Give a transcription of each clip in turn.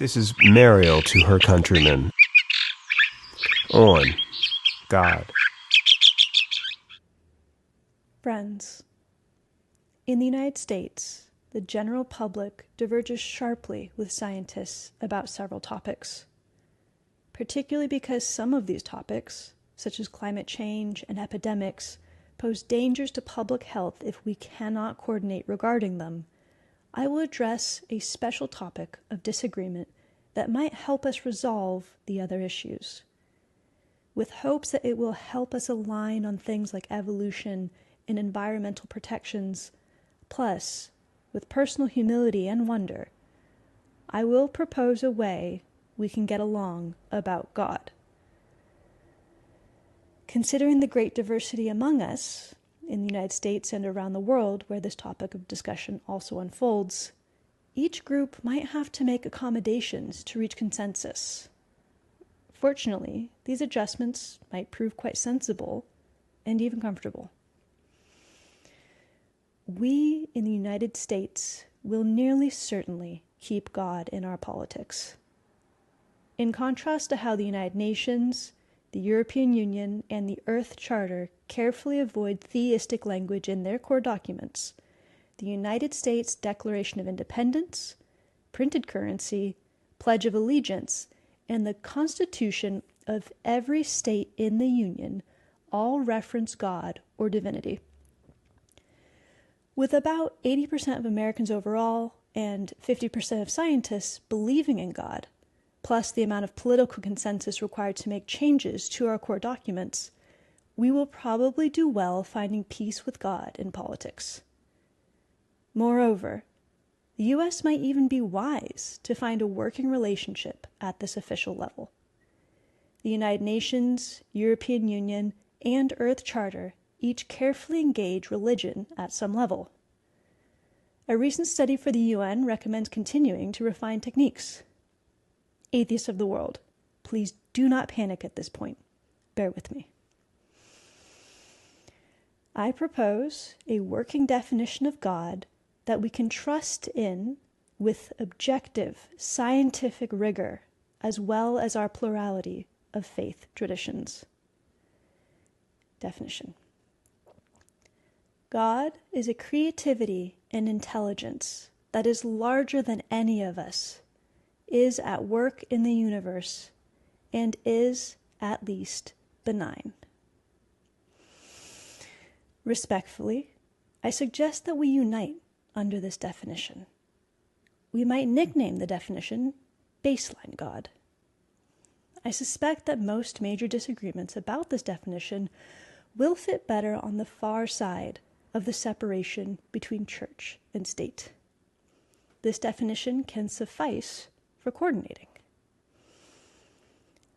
This is Meriel to her countrymen. On God. Friends, in the United States, the general public diverges sharply with scientists about several topics, particularly because some of these topics, such as climate change and epidemics, pose dangers to public health if we cannot coordinate regarding them. I will address a special topic of disagreement that might help us resolve the other issues, with hopes that it will help us align on things like evolution and environmental protections. Plus, with personal humility and wonder, I will propose a way we can get along about God. Considering the great diversity among us, in the United States and around the world where this topic of discussion also unfolds, each group might have to make accommodations to reach consensus. Fortunately, these adjustments might prove quite sensible and even comfortable. We in the United States will nearly certainly keep God in our politics. In contrast to how the United Nations, the European Union, and the Earth Charter carefully avoid theistic language in their core documents, the United States Declaration of Independence, printed currency, Pledge of Allegiance, and the Constitution of every state in the Union all reference God or divinity. With about 80% of Americans overall and 50% of scientists believing in God, plus the amount of political consensus required to make changes to our core documents, we will probably do well finding peace with God in politics. Moreover, the U.S. might even be wise to find a working relationship at this official level. The United Nations, European Union, and Earth Charter each carefully engage religion at some level. A recent study for the UN recommends continuing to refine techniques. Atheists of the world, please do not panic at this point. Bear with me. I propose a working definition of God that we can trust in with objective scientific rigor, as well as our plurality of faith traditions. Definition. God is a creativity and intelligence that is larger than any of us, is at work in the universe, and is, at least, benign. Respectfully, I suggest that we unite under this definition. We might nickname the definition baseline God. I suspect that most major disagreements about this definition will fit better on the far side of the separation between church and state. This definition can suffice for coordinating.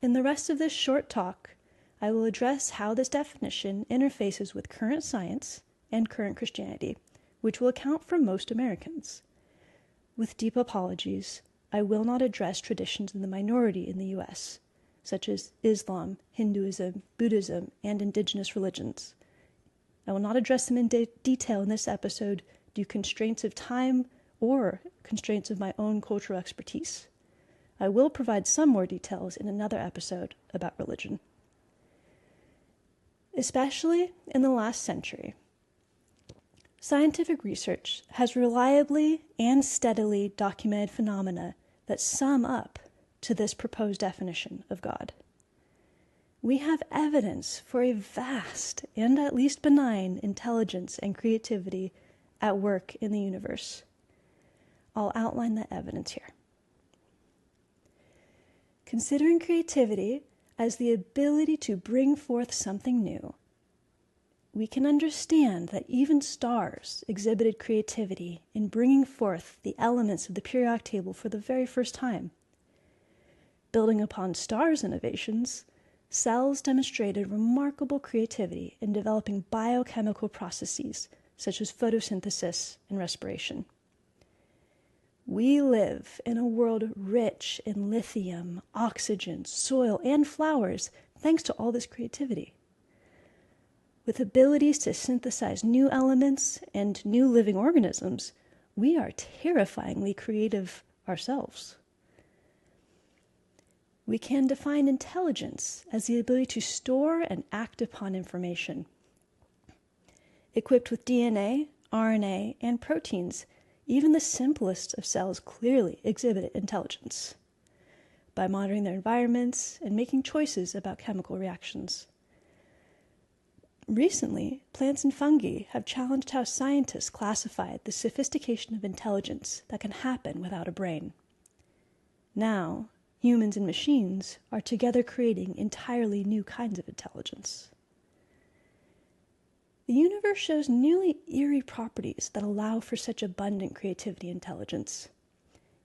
In the rest of this short talk, I will address how this definition interfaces with current science and current Christianity, which will account for most Americans. With deep apologies, I will not address traditions in the minority in the U.S., such as Islam, Hinduism, Buddhism, and indigenous religions. I will not address them in detail in this episode due to constraints of time or constraints of my own cultural expertise. I will provide some more details in another episode about religion. Especially in the last century, scientific research has reliably and steadily documented phenomena that sum up to this proposed definition of God. We have evidence for a vast and at least benign intelligence and creativity at work in the universe. I'll outline that evidence here. Considering creativity as the ability to bring forth something new, we can understand that even stars exhibited creativity in bringing forth the elements of the periodic table for the very first time. Building upon stars' innovations, cells demonstrated remarkable creativity in developing biochemical processes such as photosynthesis and respiration. We live in a world rich in lithium, oxygen, soil, and flowers thanks to all this creativity. With abilities to synthesize new elements and new living organisms, we are terrifyingly creative ourselves. we can define intelligence as the ability to store and act upon information. Equipped with DNA, RNA, and proteins, even the simplest of cells clearly exhibit intelligence by monitoring their environments and making choices about chemical reactions. Recently, plants and fungi have challenged how scientists classified the sophistication of intelligence that can happen without a brain. Now, humans and machines are together creating entirely new kinds of intelligence. The universe shows nearly eerie properties that allow for such abundant creativity and intelligence.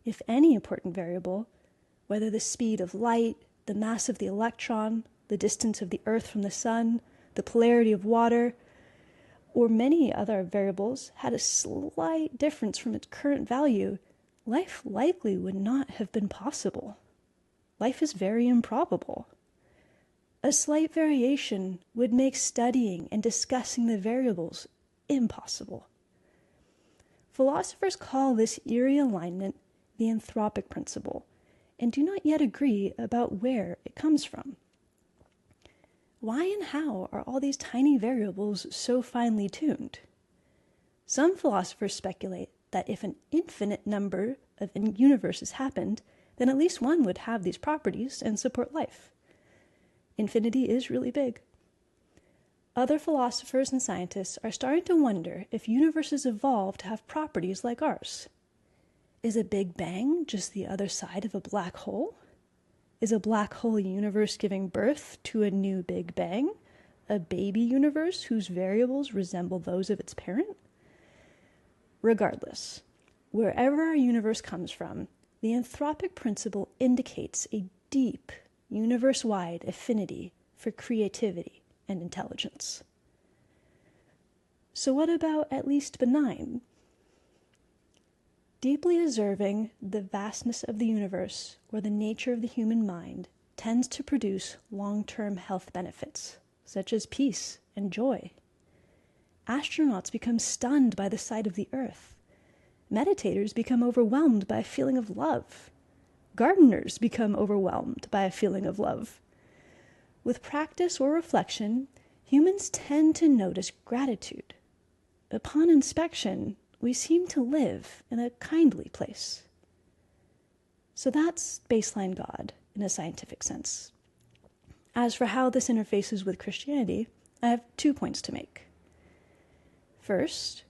If any important variable, whether the speed of light, the mass of the electron, the distance of the Earth from the Sun, the polarity of water, or many other variables had a slight difference from its current value, life likely would not have been possible. Life is very improbable. A slight variation would make studying and discussing the variables impossible. Philosophers call this eerie alignment the anthropic principle, and do not yet agree about where it comes from. Why and how are all these tiny variables so finely tuned? Some philosophers speculate that if an infinite number of universes happened, then at least one would have these properties and support life. Infinity is really big. Other philosophers and scientists are starting to wonder if universes evolved to have properties like ours. Is a Big Bang just the other side of a black hole? Is a black hole universe giving birth to a new Big Bang, a baby universe whose variables resemble those of its parent? Regardless, wherever our universe comes from, the anthropic principle indicates a deep, universe-wide affinity for creativity and intelligence. So what about at least benign? Deeply observing the vastness of the universe or the nature of the human mind tends to produce long-term health benefits, such as peace and joy. Astronauts become stunned by the sight of the Earth. Meditators become overwhelmed by a feeling of love. Gardeners become overwhelmed by a feeling of love. With practice or reflection, humans tend to notice gratitude. Upon inspection, we seem to live in a kindly place. So that's baseline God in a scientific sense. As for how this interfaces with Christianity, I have 2 points to make. First,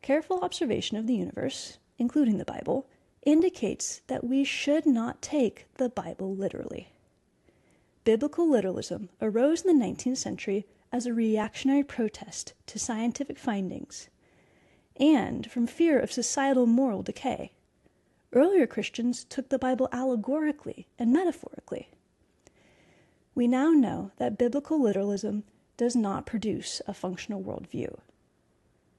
careful observation of the universe, including the Bible, indicates that we should not take the Bible literally. Biblical literalism arose in the 19th century as a reactionary protest to scientific findings and from fear of societal moral decay. Earlier Christians took the Bible allegorically and metaphorically. We now know that biblical literalism does not produce a functional worldview.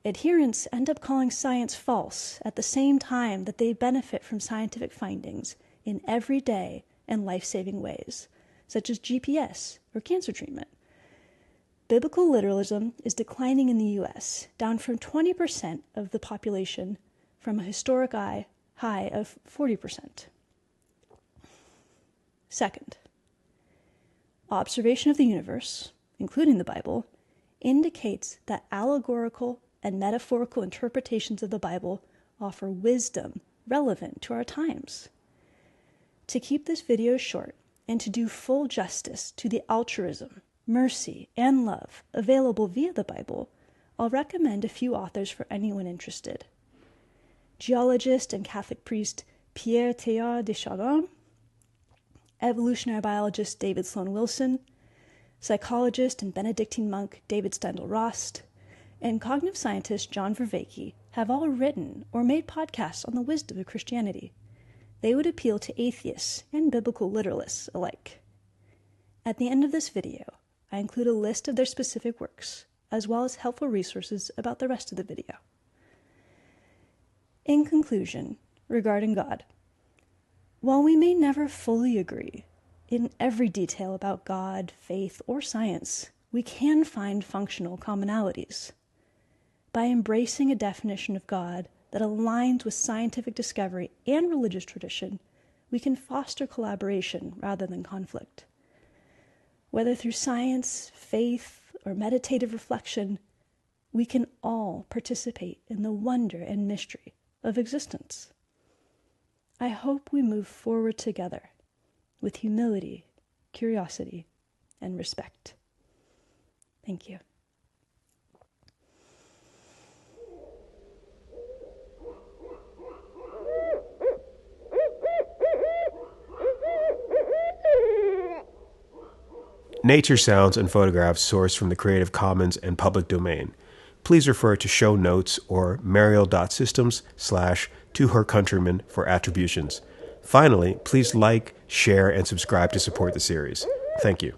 Adherents end up calling science false at the same time that they benefit from scientific findings in everyday and life-saving ways, such as GPS or cancer treatment. Biblical literalism is declining in the U.S., down from 20% of the population from a historic high of 40%. Second, observation of the universe, including the Bible, indicates that allegorical and metaphorical interpretations of the Bible offer wisdom relevant to our times. To keep this video short and to do full justice to the altruism, mercy, and love available via the Bible, I'll recommend a few authors for anyone interested. Geologist and Catholic priest Pierre Teilhard de Chardin, evolutionary biologist David Sloan Wilson, psychologist and Benedictine monk David Steindl Rast, and cognitive scientist John Vervaeke have all written or made podcasts on the wisdom of Christianity. They would appeal to atheists and biblical literalists alike. At the end of this video, I include a list of their specific works, as well as helpful resources about the rest of the video. In conclusion, regarding God, while we may never fully agree in every detail about God, faith, or science, we can find functional commonalities. By embracing a definition of God that aligns with scientific discovery and religious tradition, we can foster collaboration rather than conflict. Whether through science, faith, or meditative reflection, we can all participate in the wonder and mystery of existence. I hope we move forward together with humility, curiosity, and respect. Thank you. Nature sounds and photographs sourced from the Creative Commons and public domain. Please refer to show notes or meriel.systems/tohercountrymen for attributions. Finally, please like, share, and subscribe to support the series. Thank you.